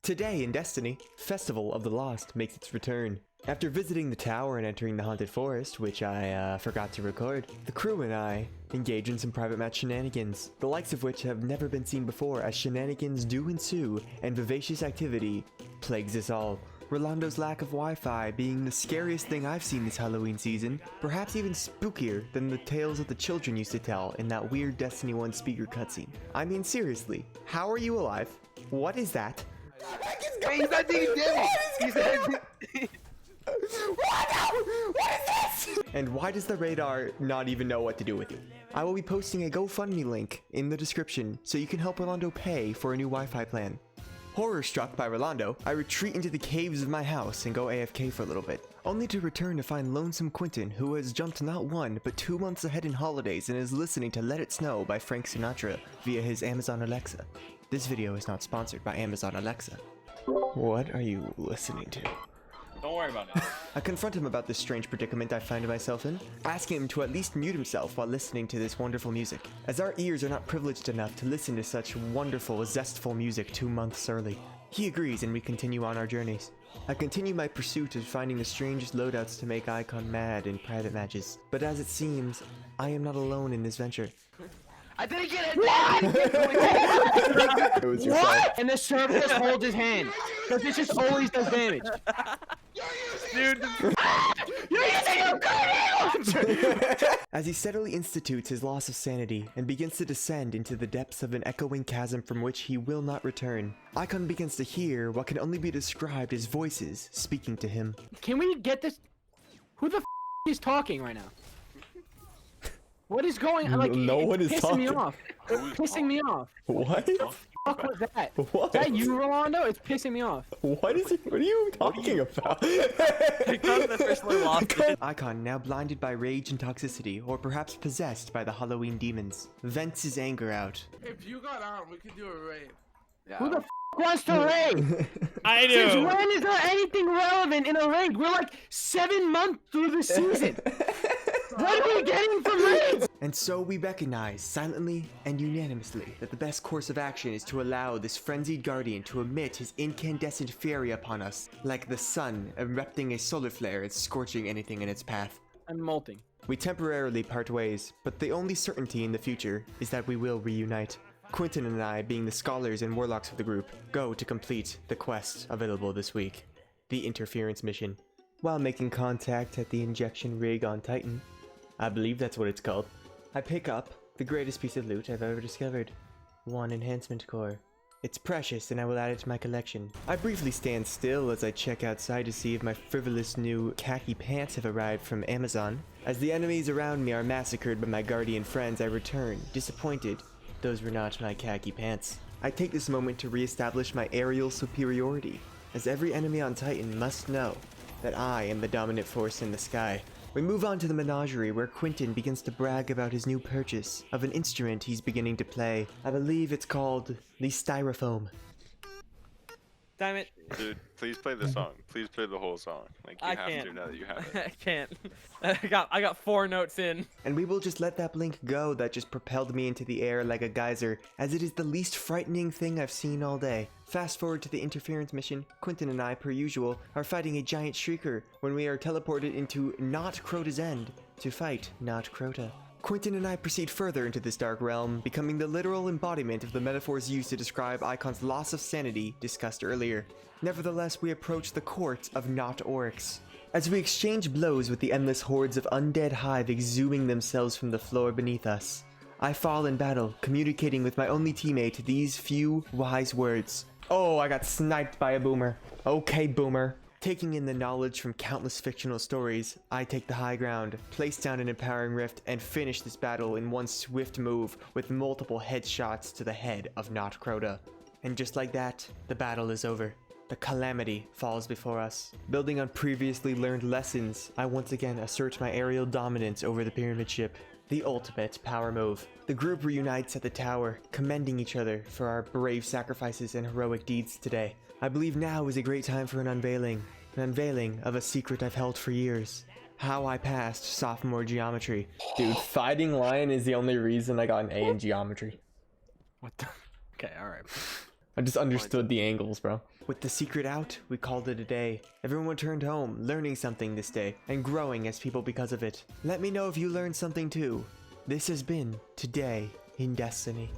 Today in Destiny, Festival of the Lost makes its return. After visiting the tower and entering the haunted forest, which I forgot to record, the crew and I engage in some private match shenanigans, the likes of which have never been seen before, as shenanigans do ensue and vivacious activity plagues us all. Rolando's lack of Wi-Fi being the scariest thing I've seen this Halloween season, perhaps even spookier than the tales that the children used to tell in that weird Destiny 1 speaker cutscene. I mean, seriously, how are you alive? What is that? He's not taking damage! He's not... What is this? And why does the radar not even know what to do with you? I will be posting a GoFundMe link in the description so you can help Rolando pay for a new Wi-Fi plan. Horror struck by Rolando, I retreat into the caves of my house and go AFK for a little bit, only to return to find lonesome Quentin, who has jumped not 1 but 2 months ahead in holidays and is listening to Let It Snow by Frank Sinatra via his Amazon Alexa. This video is not sponsored by Amazon Alexa. What are you listening to? Don't worry about it. I confront him about this strange predicament I find myself in, asking him to at least mute himself while listening to this wonderful music, as our ears are not privileged enough to listen to such wonderful, zestful music 2 months early. He agrees and we continue on our journeys. I continue my pursuit of finding the strangest loadouts to make Icon mad in private matches, but as it seems, I am not alone in this venture. I didn't get it! It was yourself. What? And the server just holds his hand, because it just always does damage. Dude, You're using your grenade! As he steadily institutes his loss of sanity and begins to descend into the depths of an echoing chasm from which he will not return, Icon begins to hear what can only be described as voices speaking to him. Can we get this? Who the is talking right now? What is going on? Like, No one is pissing me talking. off. It's pissing me off. What? What the fuck was that? What? Is that you, Rolando? It's pissing me off. What is it? What are you talking about? officially lost it. Icon, now blinded by rage and toxicity, or perhaps possessed by the Halloween demons, vents his anger out. If you got on, we could do a raid. Who the wants to raid? I Since do. when is there anything relevant in a raid? We're like 7 months through the season. What are we getting from raids? And so we recognize, silently and unanimously, that the best course of action is to allow this frenzied guardian to emit his incandescent fury upon us, like the sun erupting a solar flare and scorching anything in its path. I'm molting. We temporarily part ways, but the only certainty in the future is that we will reunite. Quentin and I, being the scholars and warlocks of the group, go to complete the quest available this week, the interference mission. While making contact at the injection rig on Titan, I believe that's what it's called, I pick up the greatest piece of loot I've ever discovered. 1 enhancement core. It's precious and I will add it to my collection. I briefly stand still as I check outside to see if my frivolous new khaki pants have arrived from Amazon. As the enemies around me are massacred by my guardian friends, I return, disappointed. Those were not my khaki pants. I take this moment to re-establish my aerial superiority, as every enemy on Titan must know that I am the dominant force in the sky. We move on to the menagerie, where Quentin begins to brag about his new purchase of an instrument he's beginning to play. I believe it's called the styrofoam. Damn it. Dude, please play the song. Please play the whole song. Like, you I have can't. to now that you have it. I can't. I got 4 notes in. And we will just let that blink go that just propelled me into the air like a geyser, as it is the least frightening thing I've seen all day. Fast forward to the interference mission, Quentin and I, per usual, are fighting a giant shrieker when we are teleported into not Crota's End to fight not Crota. Quentin and I proceed further into this dark realm, becoming the literal embodiment of the metaphors used to describe Icon's loss of sanity discussed earlier. Nevertheless, we approach the court of Not Oryx. As we exchange blows with the endless hordes of undead hive exhuming themselves from the floor beneath us, I fall in battle, communicating with my only teammate these few wise words. Oh, I got sniped by a boomer. Okay, boomer. Taking in the knowledge from countless fictional stories, I take the high ground, place down an empowering rift, and finish this battle in one swift move with multiple headshots to the head of Not Crota. And just like that, the battle is over. The calamity falls before us. Building on previously learned lessons, I once again assert my aerial dominance over the pyramid ship. The ultimate power move. The group reunites at the tower, commending each other for our brave sacrifices and heroic deeds today. I believe now is a great time for an unveiling of a secret I've held for years. How I passed sophomore geometry. Dude, fighting lion is the only reason I got an A in geometry. What the? Okay, alright. I just understood the angles, bro. With the secret out, we called it a day. Everyone returned home, learning something this day, and growing as people because of it. Let me know if you learned something too. This has been Today in Destiny.